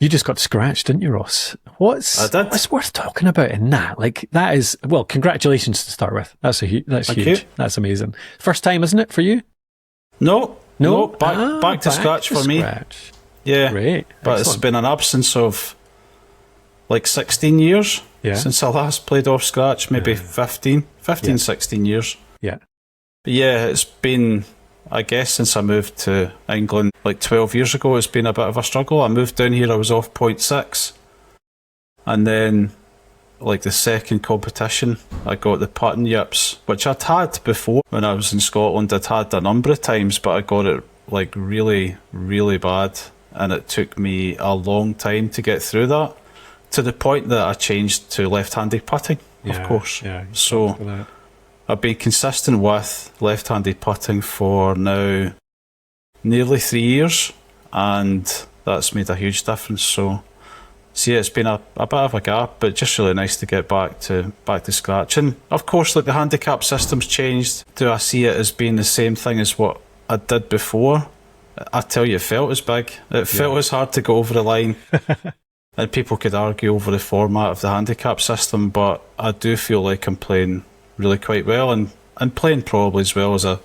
You just got scratched, didn't you, Ross? What's worth talking about in that? Like, that is, well, congratulations to start with. That's huge. Thank you. That's amazing. First time, isn't it, for you? No. Back to scratch for me. Yeah. Great. But It's been an absence of like 16 years since I last played off scratch, maybe 16 years. Yeah. But yeah, it's been, I guess, since I moved to England like 12 years ago, it's been a bit of a struggle. I moved down here, I was off 0.6. And then, like the second competition, I got the putting yips, which I'd had before when I was in Scotland. I'd had a number of times, but I got it like really, really bad. And it took me a long time to get through that, to the point that I changed to left-handed putting, of course. Yeah, so I've been consistent with left-handed putting for now nearly 3 years, and that's made a huge difference. So yeah, it's been a bit of a gap, but just really nice to get back to scratch. And of course, like the handicap system's changed. Do I see it as being the same thing as what I did before? I tell you, it felt as big. It felt as hard to go over the line. And people could argue over the format of the handicap system, but I do feel like I'm playing really quite well, and playing probably as well as I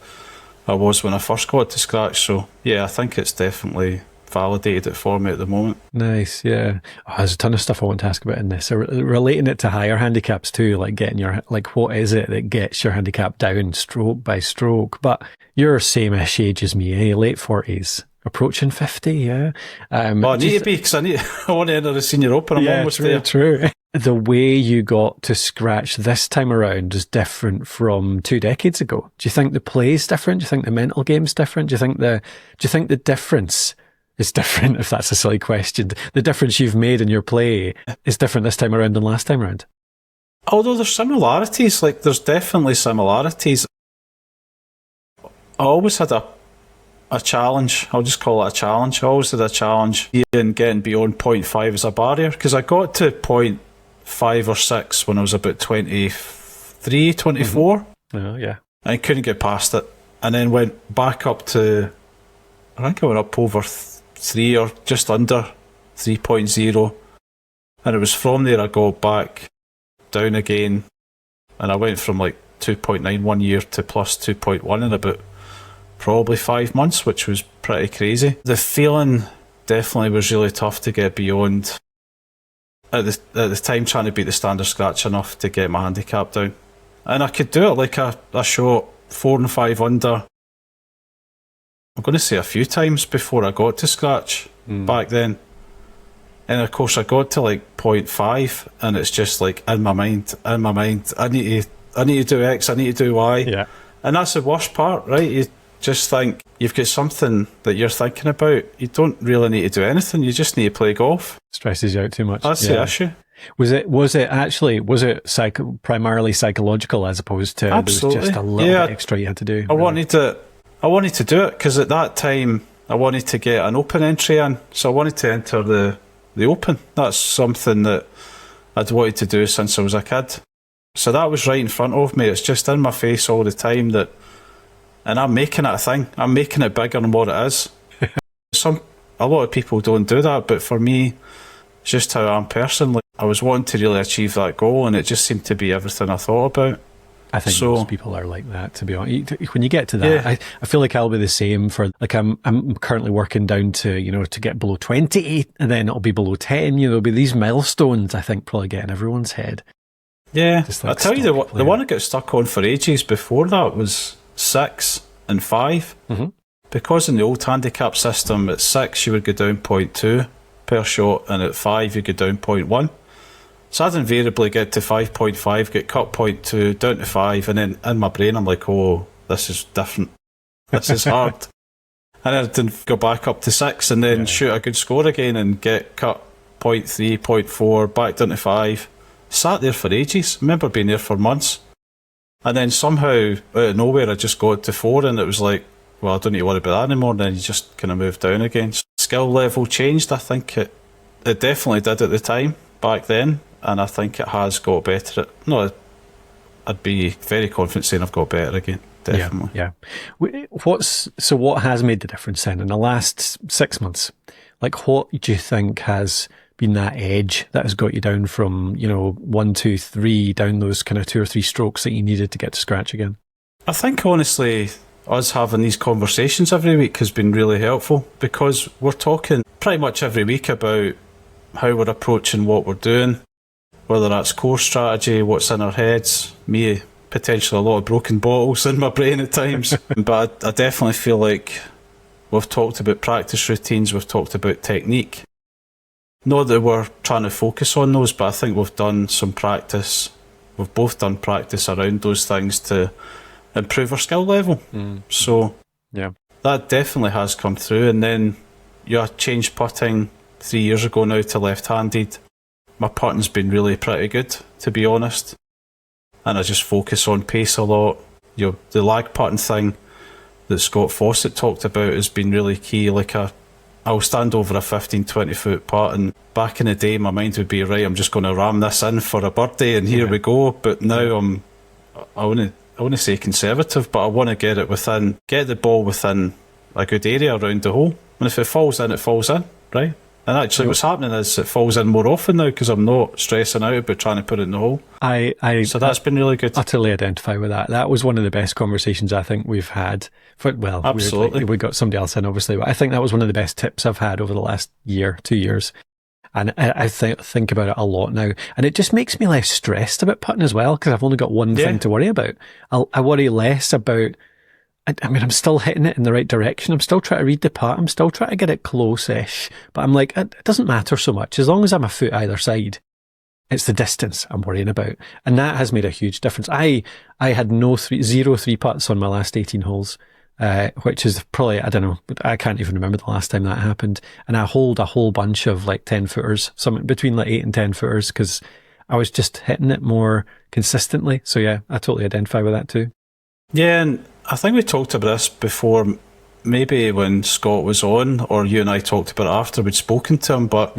was when I first got to scratch. So yeah, I think it's definitely validated it for me at the moment. Nice, yeah. Oh, there's a ton of stuff I want to ask about in this. Relating it to higher handicaps too, like getting your, like, what is it that gets your handicap down stroke by stroke? But you're same-ish age as me, eh? Late 40s, approaching 50, yeah. Well, I need to be, because I want to enter the Senior Open. I'm almost there. True. The way you got to scratch this time around is different from 2 decades ago. Do you think the play's different? Do you think the mental game's different? Do you think the difference is different, if that's a silly question? The difference you've made in your play is different this time around than last time around? Although there's similarities, like there's definitely similarities. I always had a challenge. I'll just call it a challenge. I always had a challenge in getting beyond 0.5 as a barrier, because I got to 0.5 or 6 when I was about 23, 24. Mm-hmm. Oh, yeah. I couldn't get past it. And then went back up to, I think I went up over 3 or just under 3.0. And it was from there I got back down again. And I went from like 2.9 1 year to plus 2.1 in about probably 5 months, which was pretty crazy. The feeling definitely was really tough to get beyond. At the time, trying to beat the standard scratch enough to get my handicap down. And I could do it. Like I shot 4 and 5 under, I'm going to say a few times before I got to scratch back then. And of course I got to like 0.5 and it's just like in my mind, I need to do X, I need to do Y. Yeah. And that's the worst part, right? You just think you've got something that you're thinking about. You don't really need to do anything. You just need to play golf. Stresses you out too much. That's the issue. Was it primarily psychological as opposed to Absolutely. There was just a little bit extra you had to do? I wanted to do it because at that time I wanted to get an Open entry in, so I wanted to enter the Open. That's something that I'd wanted to do since I was a kid. So that was right in front of me. It's just in my face all the time and I'm making it a thing. I'm making it bigger than what it is. A lot of people don't do that, but for me, it's just how I'm personally. I was wanting to really achieve that goal, and it just seemed to be everything I thought about. I think most people are like that, to be honest. When you get to that, I feel like I'll be the same for, like, I'm currently working down to, to get below 20, and then it'll be below 10. There'll be these milestones, I think, probably get in everyone's head. Yeah, I tell you, the one I got stuck on for ages before that was 6 and 5. Mm-hmm. Because in the old handicap system, at 6 you would go down 0.2 per shot, and at 5 you go down 0.1. So I'd invariably get to 5.5, get cut 0.2, down to 5, and then in my brain I'm like, oh, this is different. This is hard. And then I'd go back up to 6 and then shoot a good score again and get cut 0.3, 0.4, back down to 5. Sat there for ages. I remember being there for months. And then somehow, out of nowhere, I just got to 4 and it was like, well, I don't need to worry about that anymore. And then you just kind of moved down again. Skill level changed. I think it definitely did at the time, back then. And I think it has got better. I'd be very confident saying I've got better again. Definitely. Yeah. What has made the difference then in the last 6 months? Like, what do you think has been that edge that has got you down from, 1, 2, 3, down those kind of 2 or 3 strokes that you needed to get to scratch again? I think honestly, us having these conversations every week has been really helpful, because we're talking pretty much every week about how we're approaching what we're doing, whether that's course strategy, what's in our heads, me, potentially a lot of broken bottles in my brain at times. But I definitely feel like we've talked about practice routines, we've talked about technique. Not that we're trying to focus on those, but I think we've done some practice. We've both done practice around those things to improve our skill level. So yeah, that definitely has come through. And then I changed putting 3 years ago now to left-handed. My putting's been really pretty good, to be honest. And I just focus on pace a lot. The lag putting thing that Scott Fawcett talked about has been really key. Like I'll stand over a 15, 20 foot putt, and back in the day my mind would be, right, I'm just going to ram this in for a birdie and here we go. But now I want to say conservative, but I want to get the ball within a good area around the hole. And if it falls in, it falls in, right? And actually what's happening is it falls in more often now, because I'm not stressing out about trying to put it in the hole. So that's been really good. Utterly identify with that. That was one of the best conversations I think we've had. Absolutely. We got somebody else in, obviously, but I think that was one of the best tips I've had over the last 2 years. And I think about it a lot now. And it just makes me less stressed about putting as well, because I've only got one thing to worry about. I worry less about... I mean, I'm still hitting it in the right direction. I'm still trying to read the putt. I'm still trying to get it close-ish. But I'm like, it doesn't matter so much. As long as I'm a foot either side, it's the distance I'm worrying about. And that has made a huge difference. I had zero 3 putts on my last 18 holes, which is probably, I don't know, I can't even remember the last time that happened. And I hold a whole bunch of like 10 footers, something between like 8 and 10 footers, because I was just hitting it more consistently. So yeah, I totally identify with that too. Yeah, and I think we talked about this before, maybe when Scott was on, or you and I talked about it after we'd spoken to him, but